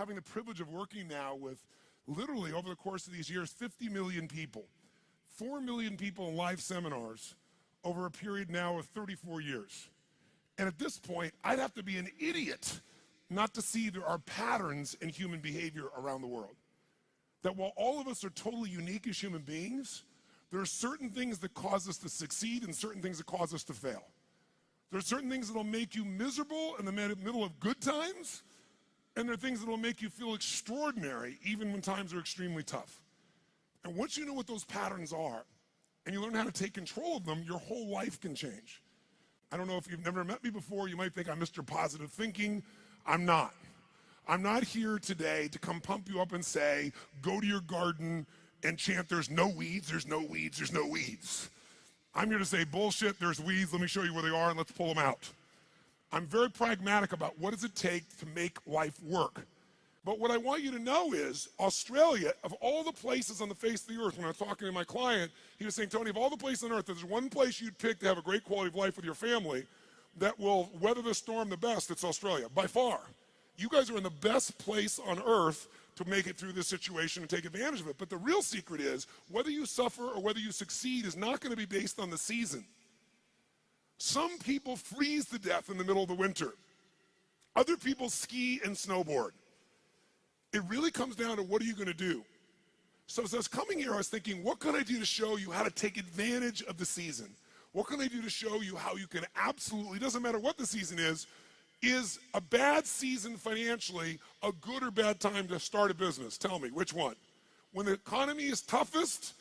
having the privilege of working now with literally over the course of these years, 50 million people, 4 million people in live seminars over a period now of 34 years. And at this point, I'd have to be an idiot not to see there are patterns in human behavior around the world. That while all of us are totally unique as human beings, there are certain things that cause us to succeed and certain things that cause us to fail. There are certain things that will make you miserable in the middle of good times, and there are things that will make you feel extraordinary even when times are extremely tough. And once you know what those patterns are, and you learn how to take control of them, your whole life can change. I don't know if you've never met me before, you might think I'm Mr. Positive Thinking. I'm not. I'm not here today to come pump you up and say, go to your garden and chant, there's no weeds, there's no weeds, there's no weeds. I'm here to say, bullshit, there's weeds, let me show you where they are and let's pull them out. I'm very pragmatic about what does it take to make life work. But what I want you to know is, Australia, of all the places on the face of the earth, when I was talking to my client, he was saying, Tony, of all the places on earth, there's one place you'd pick to have a great quality of life with your family that will weather the storm the best, it's Australia, by far. You guys are in the best place on earth to make it through this situation and take advantage of it. But the real secret is, whether you suffer or whether you succeed is not going to be based on the season. Some people freeze to death in the middle of the winter. Other people ski and snowboard. It really comes down to what are you going to do? So as I was coming here, I was thinking, what can I do to show you how to take advantage of the season? What can I do to show you how you can absolutely, doesn't matter what the season is a bad season financially a good or bad time to start a business? Tell me, which one? When the economy is toughest,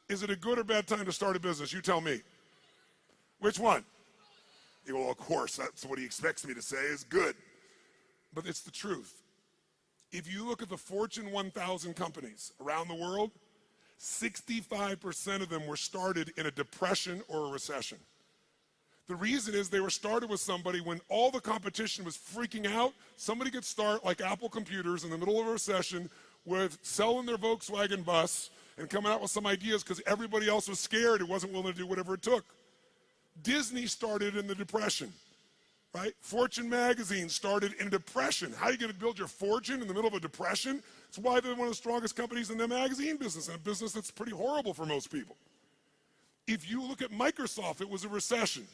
is it a good or bad time to start a business? You tell me. Which one? Well, of course, that's what he expects me to say is good. But it's the truth. If you look at the Fortune 1000 companies around the world, 65% of them were started in a depression or a recession. The reason is they were started with somebody when all the competition was freaking out. Somebody could start, like Apple Computers, in the middle of a recession with selling their Volkswagen bus and coming out with some ideas because everybody else was scared and wasn't willing to do whatever it took. Disney started in the Depression, right? Fortune magazine started in a depression. How are you going to build your fortune in the middle of a depression? It's why they're one of the strongest companies in the magazine business, and a business that's pretty horrible for most people. If you look at Microsoft, it was a recession.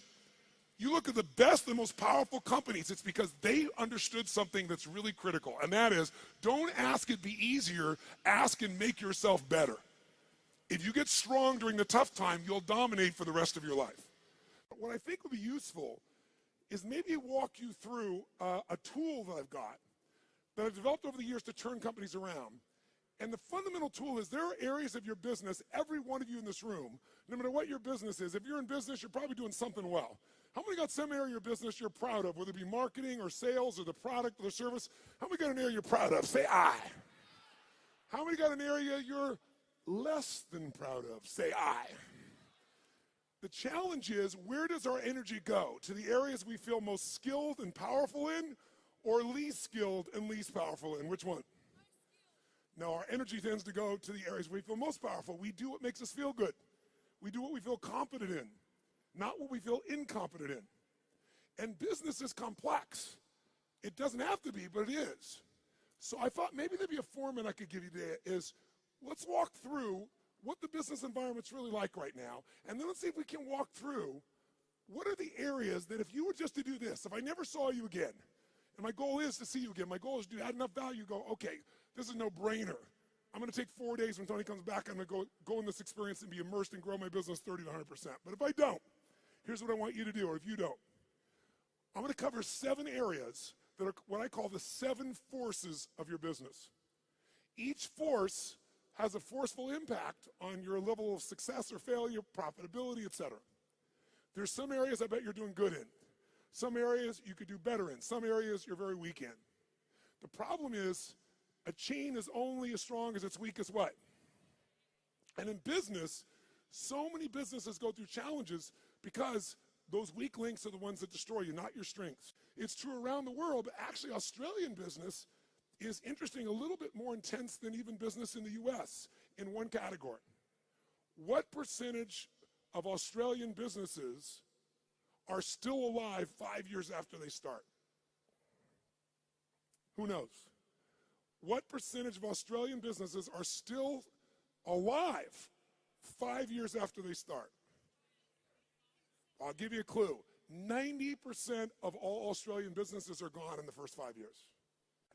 You look at the best and most powerful companies, it's because they understood something that's really critical, and that is, don't ask it be easier, ask and make yourself better. If you get strong during the tough time, you'll dominate for the rest of your life. But what I think would be useful is maybe walk you through a tool that I've got that I've developed over the years to turn companies around. And the fundamental tool is there are areas of your business, every one of you in this room, no matter what your business is, if you're in business, you're probably doing something well. How many got some area of your business you're proud of, whether it be marketing or sales or the product or the service? How many got an area you're proud of? Say I. How many got an area you're less than proud of? Say I. The challenge is, where does our energy go? To the areas we feel most skilled and powerful in, or least skilled and least powerful in? Which one? No, our energy tends to go to the areas we feel most powerful. We do what makes us feel good. We do what we feel competent in, not what we feel incompetent in. And business is complex. It doesn't have to be, but it is. So I thought maybe there'd be a format I could give you today is, let's walk through what the business environment's really like right now, and then let's see if we can walk through what are the areas that if you were just to do this, if I never saw you again, and my goal is to see you again, my goal is to add enough value, go, okay, this is no brainer. I'm gonna take 4 days when Tony comes back, I'm gonna go in this experience and be immersed and grow my business 30 to 100%. But if I don't, here's what I want you to do, or if you don't. I'm gonna cover 7 areas that are what I call the 7 forces of your business. Each force has a forceful impact on your level of success or failure, profitability, etc. There's some areas I bet you're doing good in. Some areas you could do better in. Some areas you're very weak in. The problem is, a chain is only as strong as its weakest what? And in business, so many businesses go through challenges because those weak links are the ones that destroy you, not your strengths. It's true around the world, but actually Australian business is interesting, a little bit more intense than even business in the US in one category. What percentage of Australian businesses are still alive 5 years after they start? Who knows? What percentage of Australian businesses are still alive 5 years after they start? I'll give you a clue. 90% of all Australian businesses are gone in the first 5 years.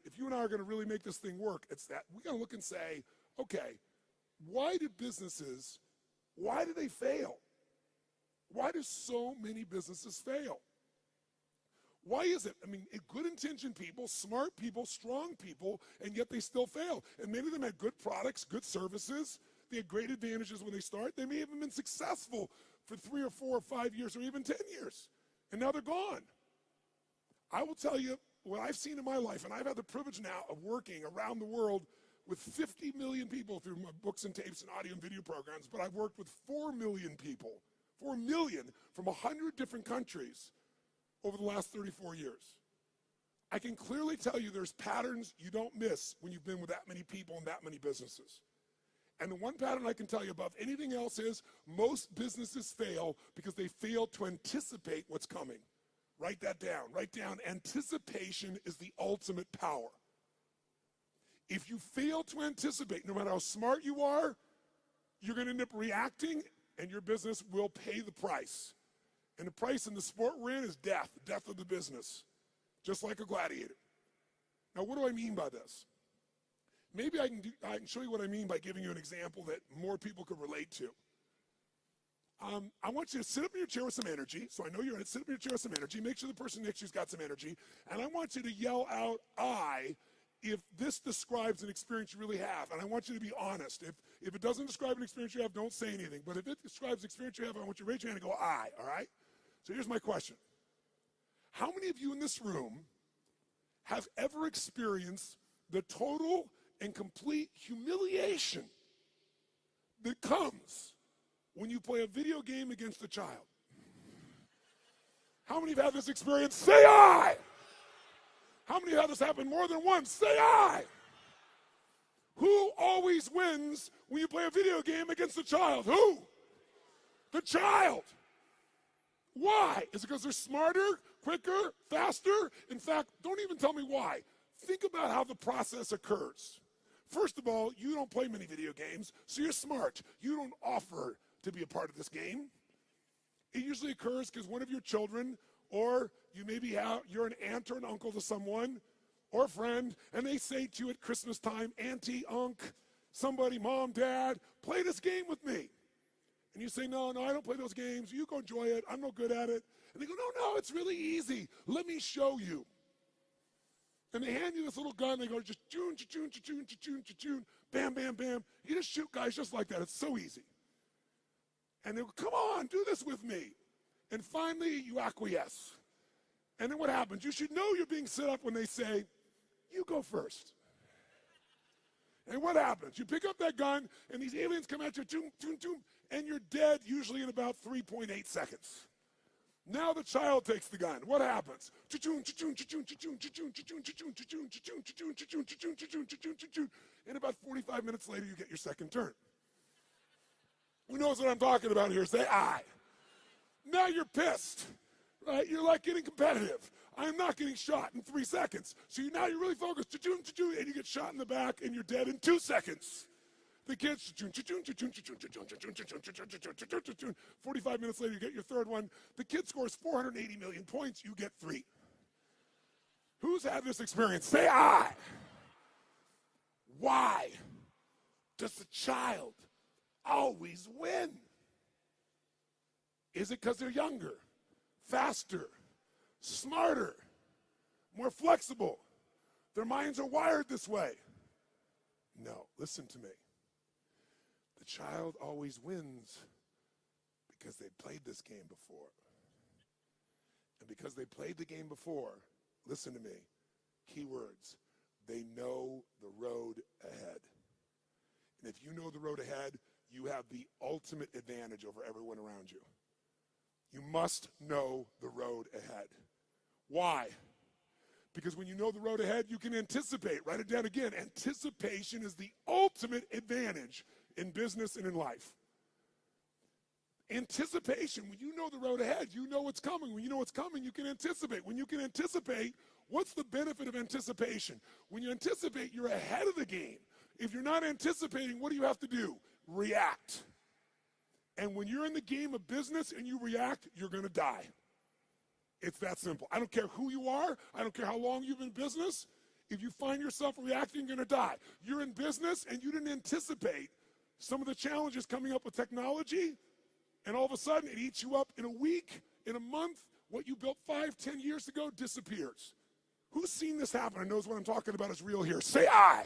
If you and I are going to really make this thing work, it's that we got to look and say, okay, why do they fail? Why do so many businesses fail? Why is it? I mean, good-intentioned people, smart people, strong people, and yet they still fail. And many of them had good products, good services. They had great advantages when they start. They may have been successful for 3 or 4 or 5 years or even 10 years. And now they're gone. I will tell you what I've seen in my life, and I've had the privilege now of working around the world with 50 million people through my books and tapes and audio and video programs, but I've worked with 4 million people, 4 million from 100 different countries over the last 34 years. I can clearly tell you there's patterns you don't miss when you've been with that many people and that many businesses. And the one pattern I can tell you above anything else is most businesses fail because they fail to anticipate what's coming. Write that down. Write down, anticipation is the ultimate power. If you fail to anticipate, no matter how smart you are, you're going to end up reacting and your business will pay the price. And the price in the sport we're in is death, the death of the business, just like a gladiator. Now, what do I mean by this? Maybe I can show you what I mean by giving you an example that more people could relate to. I want you to sit up in your chair with some energy. So I know you're in it. Sit up in your chair with some energy. Make sure the person next to you's got some energy. And I want you to yell out, I, if this describes an experience you really have. And I want you to be honest. If it doesn't describe an experience you have, don't say anything. But if it describes an experience you have, I want you to raise your hand and go, I, all right? So here's my question. How many of you in this room have ever experienced the total and complete humiliation that comes when you play a video game against a child? How many have had this experience? Say I. How many have had this happen more than once? Say I. Who always wins when you play a video game against a child? Who? The child. Why? Is it because they're smarter, quicker, faster? In fact, don't even tell me why. Think about how the process occurs. First of all, you don't play many video games, so you're smart. You don't offer to be a part of this game. It usually occurs because one of your children, or you maybe you're an aunt or an uncle to someone, or a friend, and they say to you at Christmas time, Auntie, Unc, somebody, Mom, Dad, play this game with me. And you say, no, I don't play those games. You go enjoy it. I'm no good at it. And they go, no, it's really easy. Let me show you. And they hand you this little gun. They go, just choon, choon, choon, choon, choon, bam, bam, bam. You just shoot guys just like that. It's so easy. And they go, come on, do this with me. And finally, you acquiesce. And then what happens? You should know you're being set up when they say, you go first. And what happens? You pick up that gun, and these aliens come at you, choom, choom, choom, and you're dead usually in about 3.8 seconds. Now the child takes the gun. What happens? And about 45 minutes later, you get your second turn. Who knows what I'm talking about here? Say I. Now you're pissed, right? You're like getting competitive. I'm not getting shot in 3 seconds. So now you're really focused, and you get shot in the back, and you're dead in 2 seconds. The kids, 45 minutes later, you get your third one. The kid scores 480 million points, you get 3. Who's had this experience? Say I. Why does the child always win? Is it because they're younger, faster, smarter, more flexible? Their minds are wired this way. No, listen to me. The child always wins because they played this game before. And because they played the game before, listen to me, keywords, they know the road ahead. And if you know the road ahead, you have the ultimate advantage over everyone around you. You must know the road ahead. Why? Because when you know the road ahead, you can anticipate. Write it down again. Anticipation is the ultimate advantage in business and in life. Anticipation, when you know the road ahead, you know what's coming. When you know what's coming, you can anticipate. When you can anticipate, What's the benefit of anticipation? When you anticipate, you're ahead of the game. If you're not anticipating, what do you have to do? React. And when you're in the game of business and you react, you're going to die. It's that simple. I don't care who you are. I don't care how long you've been in business. If you find yourself reacting, you're going to die. You're in business and you didn't anticipate some of the challenges coming up with technology, and all of a sudden it eats you up in a week, in a month. What you built 5, 10 years ago disappears. Who's seen this happen and knows what I'm talking about is real here? Say aye.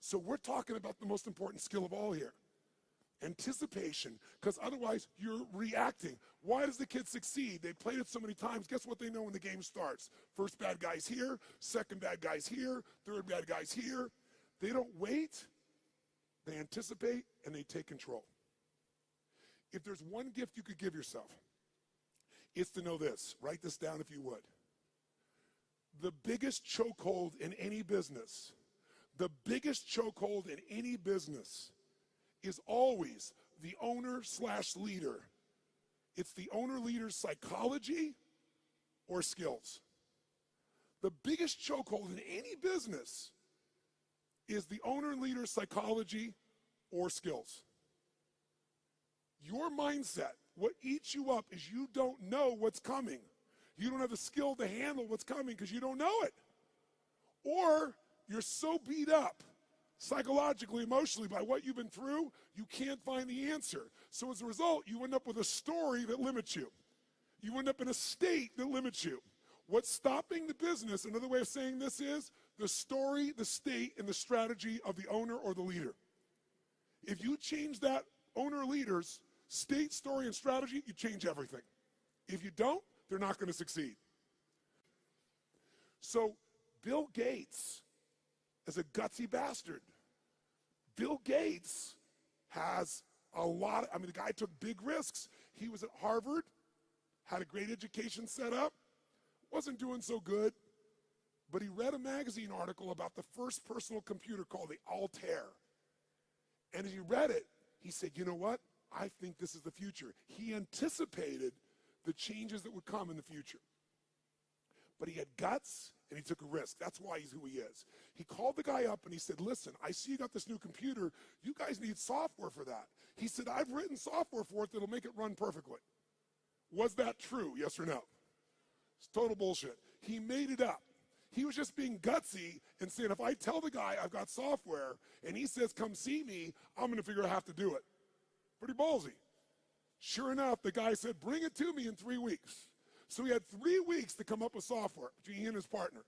So we're talking about the most important skill of all here. Anticipation, because otherwise you're reacting. Why does the kid succeed? They played it so many times. Guess what they know when the game starts? First bad guy's here, second bad guy's here, third bad guy's here. They don't wait. They anticipate and they take control. If there's one gift you could give yourself, it's to know this. Write this down if you would. The biggest chokehold in any business, is always the owner/leader. It's the owner-leader's psychology or skills. The biggest chokehold in any business is the owner-leader's psychology or skills. Your mindset, what eats you up is you don't know what's coming. You don't have the skill to handle what's coming because you don't know it. Or you're so beat up psychologically, emotionally by what you've been through, you can't find the answer. So as a result, you end up with a story that limits you. You end up in a state that limits you. What's stopping the business, another way of saying this is the story, the state, and the strategy of the owner or the leader. If you change that owner or leader's state, story, and strategy, you change everything. If you don't, they're not going to succeed. So Bill Gates is a gutsy bastard. Bill Gates has a lot of, the guy took big risks. He was at Harvard, had a great education set up, wasn't doing so good, but he read a magazine article about the first personal computer called the Altair. And as he read it, he said, you know what? I think this is the future. He anticipated the changes that would come in the future. But he had guts and he took a risk. That's why he's who he is. He called the guy up and he said, listen, I see you got this new computer. You guys need software for that. He said, I've written software for it that'll make it run perfectly. Was that true? Yes or no? It's total bullshit. He made it up. He was just being gutsy and saying, if I tell the guy I've got software and he says, come see me, I'm going to figure out how to do it. Pretty ballsy. Sure enough, the guy said, bring it to me in 3 weeks. So he had 3 weeks to come up with software between he and his partner.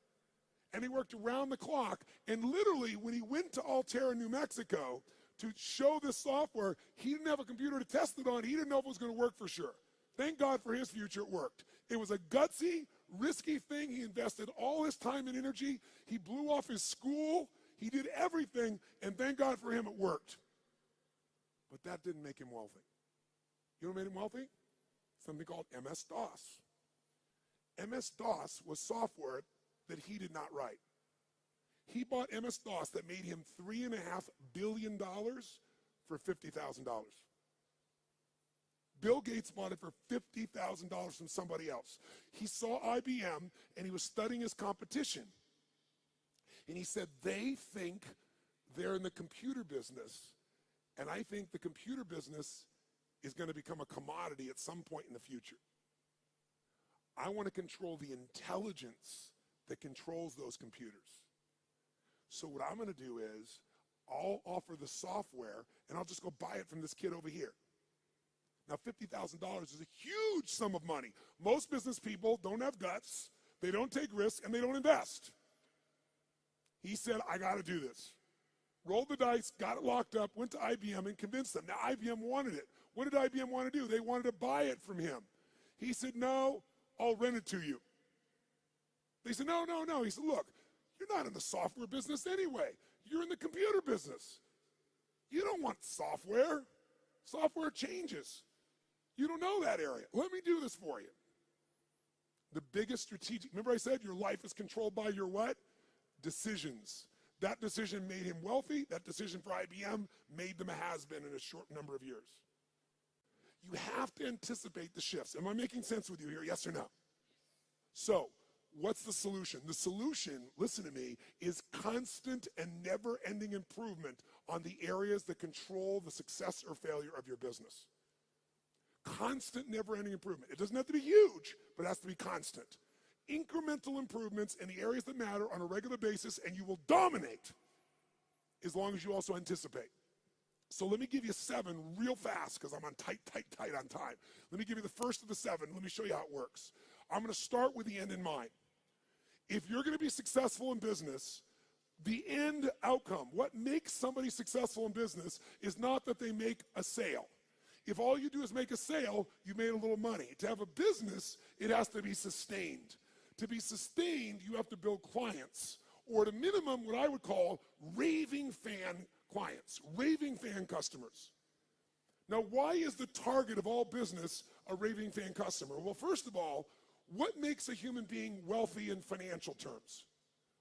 And he worked around the clock. And literally, when he went to Altair in New Mexico to show this software, he didn't have a computer to test it on. He didn't know if it was going to work for sure. Thank God for his future, it worked. It was a gutsy, risky thing. He invested all his time and energy. He blew off his school. He did everything. And thank God for him, it worked. But that didn't make him wealthy. You know what made him wealthy? Something called MS-DOS. MS-DOS was software that he did not write. He bought MS-DOS that made him $3.5 billion for $50,000. Bill Gates bought it for $50,000 from somebody else. He saw IBM and he was studying his competition. And he said, they think they're in the computer business, and I think the computer business is going to become a commodity at some point in the future. I want to control the intelligence that controls those computers. So what I'm going to do is I'll offer the software and I'll just go buy it from this kid over here. Now, $50,000 is a huge sum of money. Most business people don't have guts, they don't take risks, and they don't invest. He said, I got to do this. Rolled the dice, got it locked up, went to IBM and convinced them. Now, IBM wanted it. What did IBM want to do? They wanted to buy it from him. He said, no, I'll rent it to you. They said, no. He said, look, you're not in the software business anyway. You're in the computer business. You don't want software. Software changes. You don't know that area. Let me do this for you. The biggest strategic, remember I said your life is controlled by your what? Decisions. That decision made him wealthy. That decision for IBM made them a has-been in a short number of years. You have to anticipate the shifts. Am I making sense with you here? Yes or no? So what's the solution? The solution, listen to me, is constant and never-ending improvement on the areas that control the success or failure of your business. Constant, never-ending improvement. It doesn't have to be huge, but it has to be constant. Incremental improvements in the areas that matter on a regular basis, and you will dominate as long as you also anticipate. So let me give you 7 real fast because I'm on tight on time. Let me give you the first of the 7. Let me show you how it works. I'm going to start with the end in mind. If you're going to be successful in business, the end outcome, what makes somebody successful in business is not that they make a sale. If all you do is make a sale, you made a little money. To have a business, it has to be sustained. To be sustained, you have to build clients, or at a minimum, what I would call raving fan clients, raving fan customers. Now, why is the target of all business a raving fan customer? Well, first of all, what makes a human being wealthy in financial terms?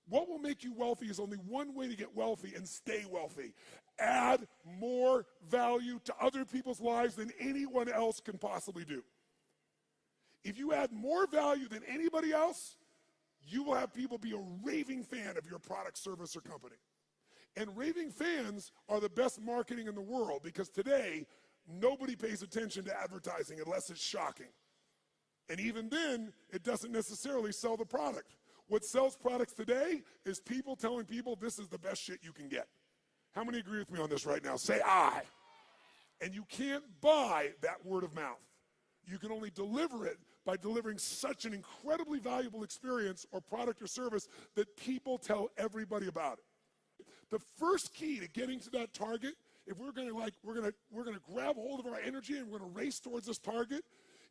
What will make you wealthy is only one way to get wealthy and stay wealthy. Add more value to other people's lives than anyone else can possibly do. If you add more value than anybody else, you will have people be a raving fan of your product, service, or company. And raving fans are the best marketing in the world because today, nobody pays attention to advertising unless it's shocking. And even then, it doesn't necessarily sell the product. What sells products today is people telling people this is the best shit you can get. How many agree with me on this right now? Say aye. And you can't buy that word of mouth. You can only deliver it by delivering such an incredibly valuable experience or product or service that people tell everybody about it. The first key to getting to that target, if we're gonna grab hold of our energy and we're gonna race towards this target,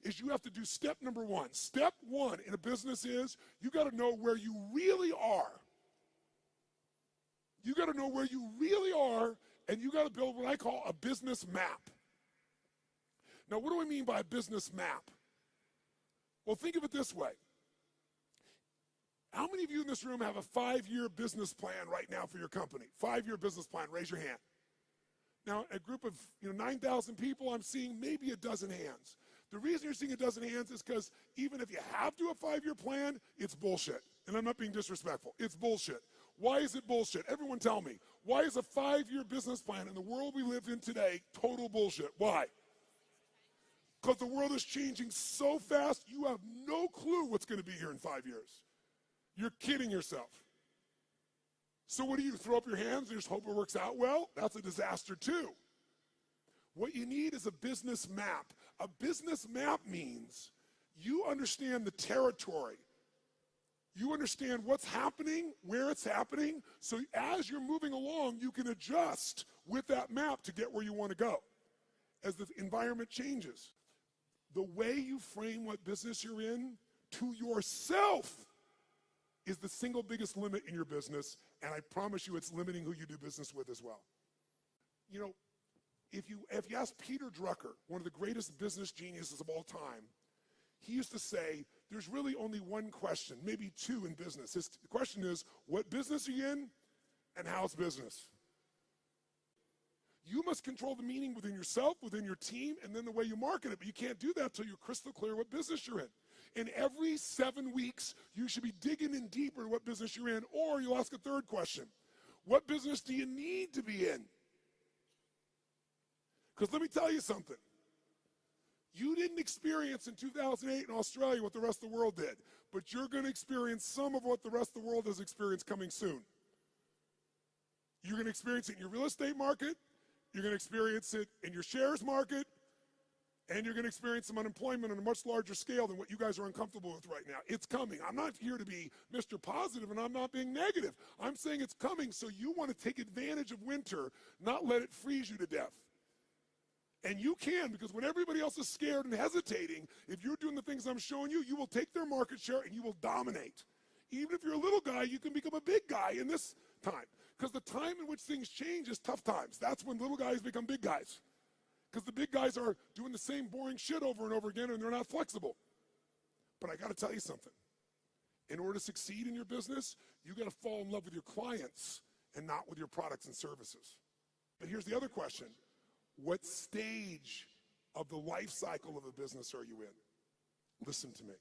is you have to do step number 1. Step 1 in a business is you got to know where you really are. You got to know where you really are, and you got to build what I call a business map. Now, what do I mean by a business map? Well, think of it this way. How many of you in this room have a 5-year business plan right now for your company? 5-year business plan, raise your hand. Now, a group of 9,000 people, I'm seeing maybe a dozen hands. The reason you're seeing a dozen hands is because even if you have to have a 5-year plan, it's bullshit. And I'm not being disrespectful. It's bullshit. Why is it bullshit? Everyone tell me. Why is a 5-year business plan in the world we live in today total bullshit? Why? Because the world is changing so fast, you have no clue what's going to be here in 5 years. You're kidding yourself. So what do? Throw up your hands and just hope it works out well? That's a disaster too. What you need is a business map. A business map means you understand the territory. You understand what's happening, where it's happening, so as you're moving along, you can adjust with that map to get where you want to go as the environment changes. The way you frame what business you're in to yourself is the single biggest limit in your business, and I promise you it's limiting who you do business with as well. You know, if you ask Peter Drucker, one of the greatest business geniuses of all time, he used to say, there's really only one question, maybe 2 in business. The question is, what business are you in, and how's business? You must control the meaning within yourself, within your team, and then the way you market it, but you can't do that until you're crystal clear what business you're in. And every 7 weeks, you should be digging in deeper to what business you're in, or you'll ask a third question. What business do you need to be in? Because let me tell you something. You didn't experience in 2008 in Australia what the rest of the world did, but you're going to experience some of what the rest of the world has experienced coming soon. You're going to experience it in your real estate market, you're going to experience it in your shares market, and you're going to experience some unemployment on a much larger scale than what you guys are uncomfortable with right now. It's coming. I'm not here to be Mr. Positive, and I'm not being negative. I'm saying it's coming, so you want to take advantage of winter, not let it freeze you to death. And you can, because when everybody else is scared and hesitating, if you're doing the things I'm showing you, you will take their market share and you will dominate. Even if you're a little guy, you can become a big guy in this time. Because the time in which things change is tough times. That's when little guys become big guys. Because the big guys are doing the same boring shit over and over again and they're not flexible. But I got to tell you something. In order to succeed in your business, you got to fall in love with your clients and not with your products and services. But here's the other question. What stage of the life cycle of a business are you in? Listen to me.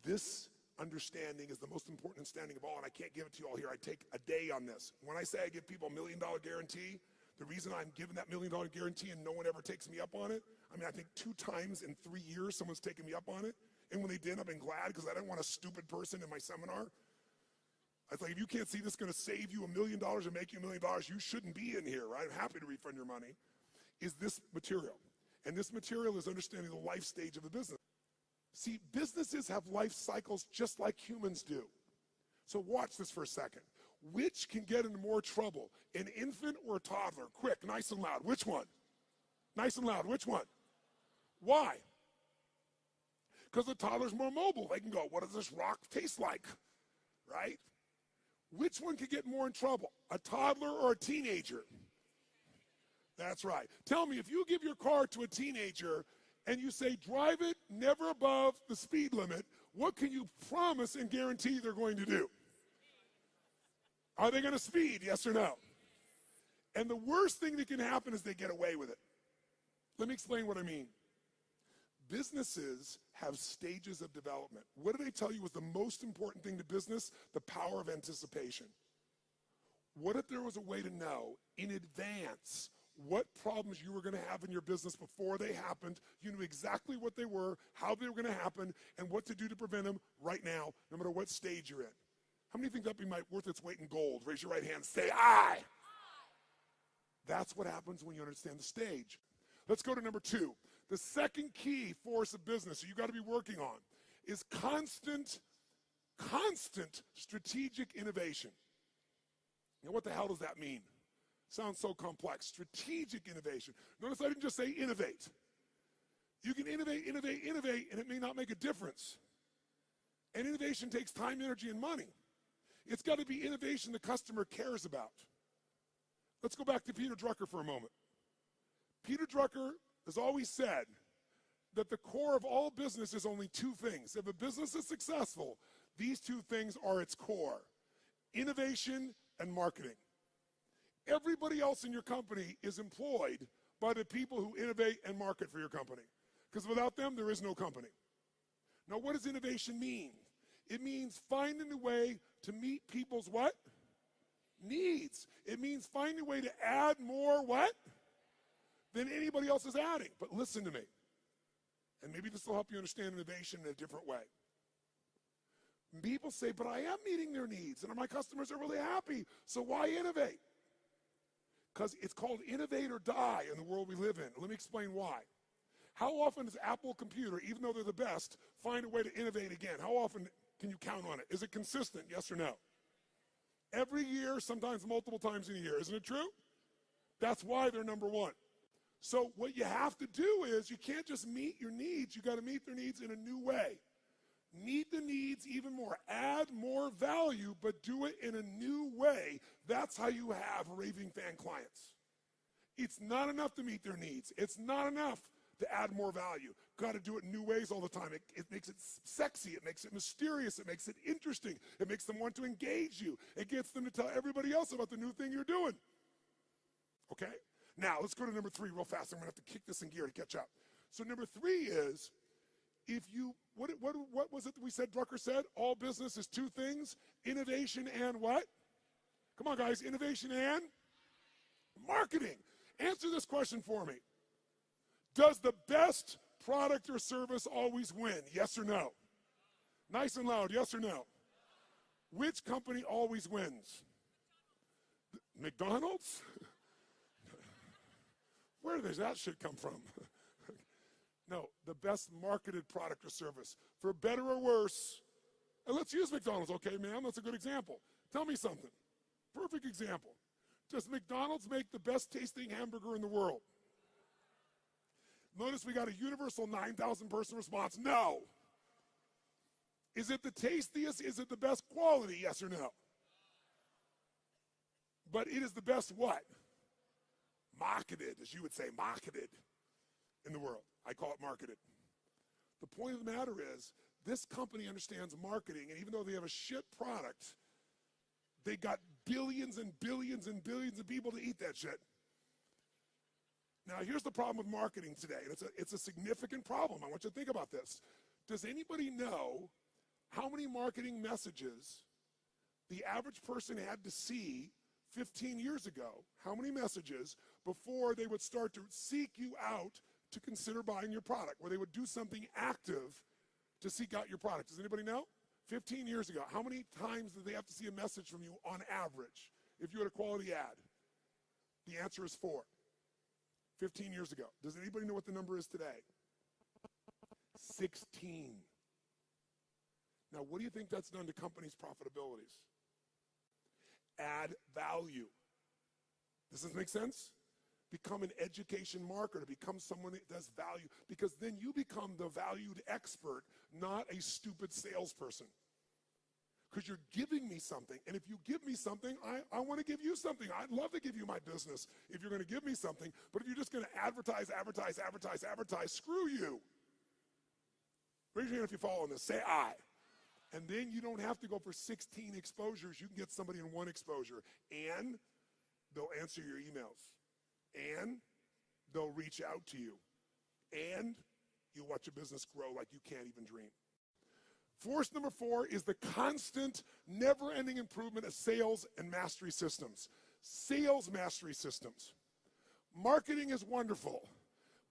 This understanding is the most important understanding of all, and I can't give it to you all here. I take a day on this. When I say I give people $1 million guarantee, the reason I'm giving that $1 million guarantee and no one ever takes me up on it, I mean, I think 2 times in 3 years someone's taken me up on it. And when they did, I've been glad because I didn't want a stupid person in my seminar. I was like, if you can't see this is going to save you $1 million or make you $1 million, you shouldn't be in here, right? I'm happy to refund your money. Is this material. And this material is understanding the life stage of the business. See, businesses have life cycles just like humans do. So watch this for a second. Which can get into more trouble, an infant or a toddler? Quick, nice and loud. Which one? Nice and loud. Which one? Why? Because the toddler's more mobile. They can go, what does this rock taste like? Right? Which one could get more in trouble, a toddler or a teenager? That's right. Tell me, if you give your car to a teenager and you say, drive it never above the speed limit, what can you promise and guarantee they're going to do? Are they going to speed, yes or no? And the worst thing that can happen is they get away with it. Let me explain what I mean. Businesses have stages of development. What did I tell you was the most important thing to business? The power of anticipation. What if there was a way to know in advance what problems you were going to have in your business before they happened? You knew exactly what they were, how they were going to happen, and what to do to prevent them right now, no matter what stage you're in. How many think that'd be worth its weight in gold? Raise your right hand, say aye. That's what happens when you understand the stage. Let's go to number 2. The second key force of business you got to be working on is constant strategic innovation. Now, what the hell does that mean? Sounds so complex. Strategic innovation. Notice I didn't just say innovate. You can innovate, and it may not make a difference. And innovation takes time, energy, and money. It's got to be innovation the customer cares about. Let's go back to Peter Drucker for a moment. Peter Drucker has always said that the core of all business is only 2 things. If a business is successful, these 2 things are its core: innovation and marketing. Everybody else in your company is employed by the people who innovate and market for your company. Because without them, there is no company. Now, what does innovation mean? It means finding a way to meet people's what? Needs. It means finding a way to add more what? Than anybody else is adding. But listen to me. And maybe this will help you understand innovation in a different way. People say, but I am meeting their needs and my customers are really happy, so why innovate? Because it's called innovate or die in the world we live in. Let me explain why. How often does Apple Computer, even though they're the best, find a way to innovate again? How often can you count on it? Is it consistent, yes or no? Every year, sometimes multiple times in a year. Isn't it true? That's why they're number 1. So what you have to do is you can't just meet your needs. You got to meet their needs in a new way. Meet the needs even more. Add more value, but do it in a new way. That's how you have raving fan clients. It's not enough to meet their needs. It's not enough to add more value. Got to do it in new ways all the time. It makes it sexy. It makes it mysterious. It makes it interesting. It makes them want to engage you. It gets them to tell everybody else about the new thing you're doing. Okay? Now, let's go to number 3 real fast. I'm going to have to kick this in gear to catch up. So number 3 is, if you, what was it that we said Drucker said? All business is 2 things, innovation and what? Come on, guys, innovation and marketing. Answer this question for me. Does the best product or service always win? Yes or no? Nice and loud, yes or no? Which company always wins? McDonald's? Where does that shit come from? No, the best marketed product or service, for better or worse. And let's use McDonald's, okay, ma'am? That's a good example. Tell me something. Perfect example. Does McDonald's make the best tasting hamburger in the world? Notice we got a universal 9,000 person response. No. Is it the tastiest? Is it the best quality? Yes or no? But it is the best what? Marketed, as you would say, marketed in the world. I call it marketed. The point of the matter is, this company understands marketing, and even though they have a shit product, they got billions and billions and billions of people to eat that shit. Now, here's the problem with marketing today, and it's a significant problem. I want you to think about this. Does anybody know how many marketing messages the average person had to see 15 years ago, how many messages before they would start to seek you out to consider buying your product, where they would do something active to seek out your product. Does anybody know? 15 years ago, how many times did they have to see a message from you on average if you had a quality ad? The answer is 4. 15 years ago. Does anybody know what the number is today? 16. Now, what do you think that's done to companies' profitabilities? Add value. Does this make sense? Become an education marketer, become someone that does value, because then you become the valued expert, not a stupid salesperson. Because you're giving me something, and if you give me something, I want to give you something. I'd love to give you my business if you're going to give me something, but if you're just going to advertise, screw you. Raise your hand if you follow this. Say I. And then you don't have to go for 16 exposures. You can get somebody in 1 exposure, and they'll answer your emails, and they'll reach out to you, and you watch your business grow like you can't even dream. Force number 4 is the constant, never-ending improvement of sales and mastery systems. Sales mastery systems. Marketing is wonderful,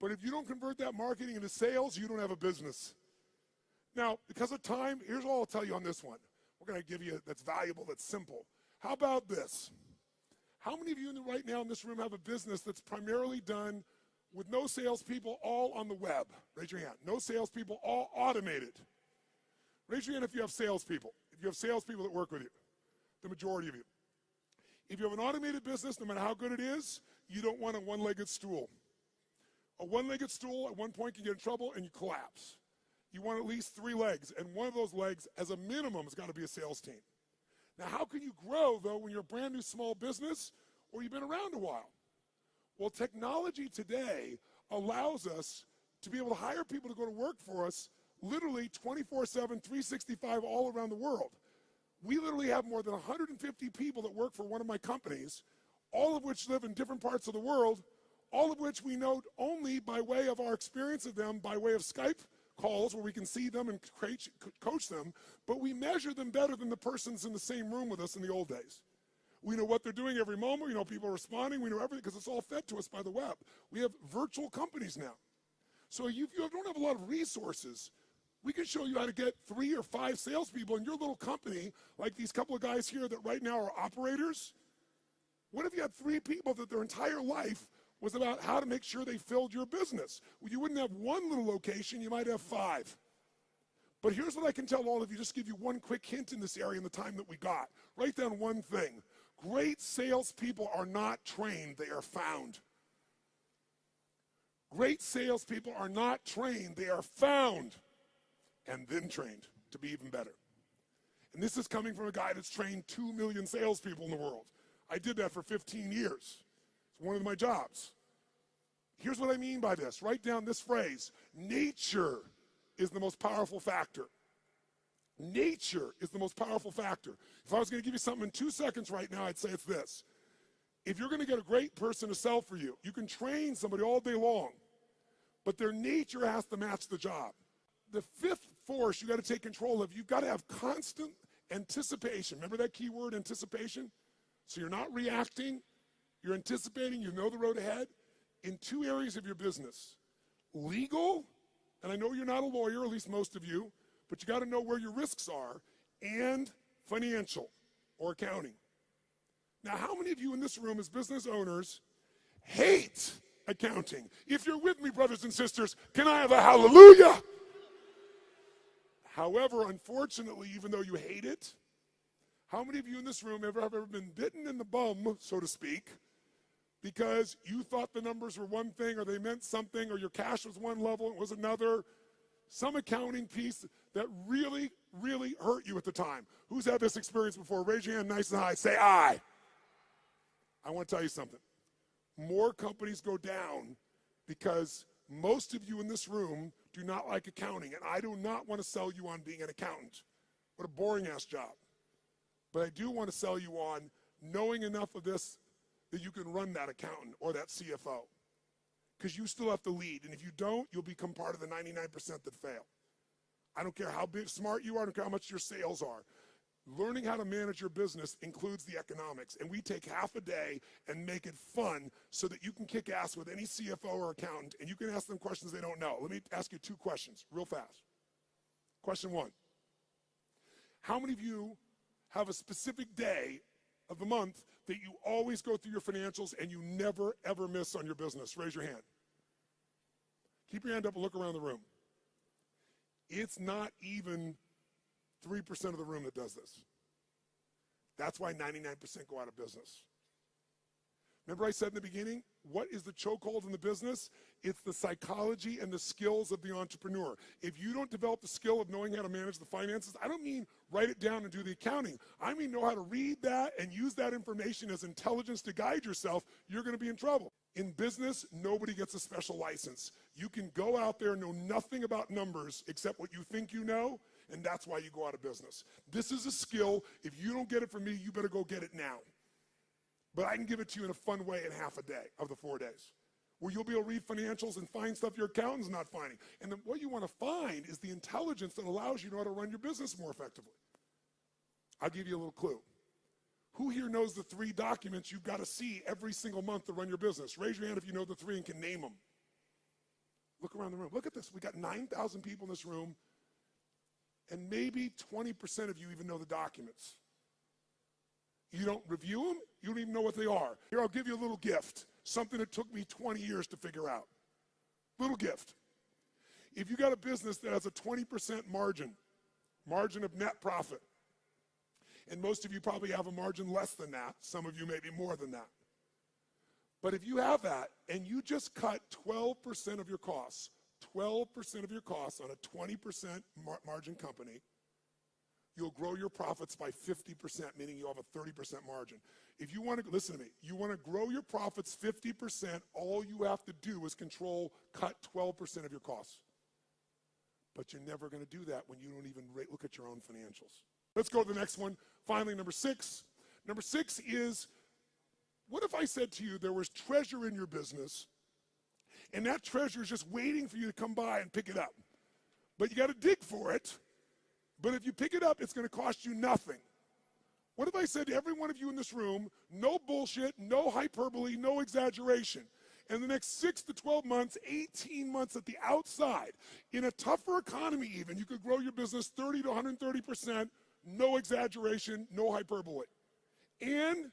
but if you don't convert that marketing into sales, you don't have a business. Now, because of time, here's all I'll tell you on this one. We're going to give you that's valuable, that's simple. How about this? How many of you right now in this room have a business that's primarily done with no salespeople, all on the web? Raise your hand. No salespeople, all automated. Raise your hand if you have salespeople. If you have salespeople that work with you, the majority of you. If you have an automated business, no matter how good it is, you don't want a one-legged stool. A one-legged stool at one point can get in trouble and you collapse. You want at least 3 legs, and one of those legs, as a minimum, has got to be a sales team. Now, how can you grow, though, when you're a brand new small business or you've been around a while? Well, technology today allows us to be able to hire people to go to work for us literally 24/7, 365 all around the world. We literally have more than 150 people that work for one of my companies, all of which live in different parts of the world, all of which we know only by way of our experience of them, by way of Skype calls where we can see them and coach them, but we measure them better than the persons in the same room with us in the old days. We know what they're doing every moment. We know people are responding. We know everything because it's all fed to us by the web. We have virtual companies now. So if you don't have a lot of resources, we can show you how to get 3 or 5 salespeople in your little company, like these couple of guys here that right now are operators. What if you had 3 people that their entire life was about how to make sure they filled your business? Well, you wouldn't have 1 little location, you might have 5. But here's what I can tell all of you, just give you one quick hint in this area in the time that we got. Write down one thing. Great salespeople are not trained, they are found. Great salespeople are not trained, they are found and then trained to be even better. And this is coming from a guy that's trained 2 million salespeople in the world. I did that for 15 years. It's one of my jobs. Here's what I mean by this. Write down this phrase. Nature is the most powerful factor. Nature is the most powerful factor. If I was going to give you something in 2 seconds right now, I'd say it's this. If you're going to get a great person to sell for you, you can train somebody all day long, but their nature has to match the job. The 5th force you got to take control of, you've got to have constant anticipation. Remember that key word, anticipation? So you're not reacting, you're anticipating, you know the road ahead in 2 areas of your business. Legal, and I know you're not a lawyer, at least most of you, but you got to know where your risks are, and financial or accounting. Now, how many of you in this room as business owners hate accounting? If you're with me, brothers and sisters, can I have a hallelujah? However, unfortunately, even though you hate it, how many of you in this room have ever been bitten in the bum, so to speak, because you thought the numbers were one thing or they meant something or your cash was one level and it was another? Some accounting piece that really, really hurt you at the time. Who's had this experience before? Raise your hand nice and high. Say I. I want to tell you something. More companies go down because most of you in this room do not like accounting, and I do not want to sell you on being an accountant. What a boring-ass job. But I do want to sell you on knowing enough of this that you can run that accountant or that CFO. Because you still have to lead, and if you don't, you'll become part of the 99% that fail. I don't care how smart you are, I don't care how much your sales are. Learning how to manage your business includes the economics, and we take half a day and make it fun so that you can kick ass with any CFO or accountant, and you can ask them questions they don't know. Let me ask you 2 questions real fast. Question 1, how many of you have a specific day of the month that you always go through your financials and you never, ever miss on your business? Raise your hand. Keep your hand up and look around the room. It's not even 3% of the room that does this. That's why 99% go out of business. Remember I said in the beginning, what is the chokehold in the business? It's the psychology and the skills of the entrepreneur. If you don't develop the skill of knowing how to manage the finances, I don't mean write it down and do the accounting. I mean know how to read that and use that information as intelligence to guide yourself. You're going to be in trouble. In business, nobody gets a special license. You can go out there and know nothing about numbers except what you think you know, and that's why you go out of business. This is a skill. If you don't get it from me, you better go get it now. But I can give it to you in a fun way in half a day of the 4 days, where you'll be able to read financials and find stuff your accountant's not finding. And then what you want to find is the intelligence that allows you to know how to run your business more effectively. I'll give you a little clue. Who here knows the 3 documents you've got to see every single month to run your business? Raise your hand if you know the 3 and can name them. Look around the room. Look at this. We got 9,000 people in this room, and maybe 20% of you even know the documents. You don't review them, you don't even know what they are. Here, I'll give you a little gift, something that took me 20 years to figure out. Little gift. If you got a business that has a 20% margin of net profit, and most of you probably have a margin less than that, some of you maybe more than that. But if you have that and you just cut 12% of your costs, 12% of your costs on a 20% margin company, you'll grow your profits by 50%, meaning you'll have a 30% margin. If you want to, listen to me, you want to grow your profits 50%, all you have to do is cut 12% of your costs. But you're never going to do that when you don't even look at your own financials. Let's go to the next one. Finally, number 6. Number 6 is, what if I said to you there was treasure in your business, and that treasure is just waiting for you to come by and pick it up? But you got to dig for it. But if you pick it up, it's going to cost you nothing. What if I said to every one of you in this room, no bullshit, no hyperbole, no exaggeration, in the next 6 to 12 months, 18 months at the outside, in a tougher economy even, you could grow your business 30 to 130%, no exaggeration, no hyperbole. And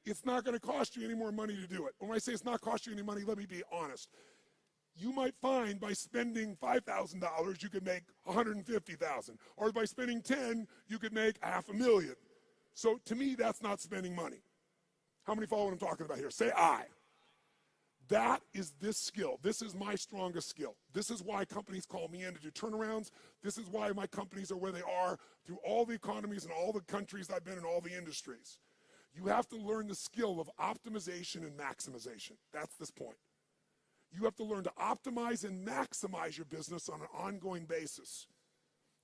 it's not going to cost you any more money to do it. When I say it's not cost you any money, let me be honest. You might find by spending $5,000, you could make $150,000. Or by spending 10, you could make $500,000. So to me, that's not spending money. How many follow what I'm talking about here? Say I. That is this skill. This is my strongest skill. This is why companies call me in to do turnarounds. This is why my companies are where they are through all the economies and all the countries I've been in, all the industries. You have to learn the skill of optimization and maximization. That's this point. You have to learn to optimize and maximize your business on an ongoing basis.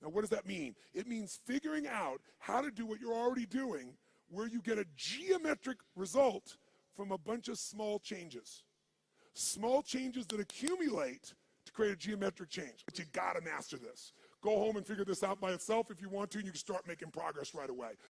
Now, what does that mean? It means figuring out how to do what you're already doing, where you get a geometric result from a bunch of small changes. Small changes that accumulate to create a geometric change. But you gotta master this. Go home and figure this out by itself if you want to, and you can start making progress right away.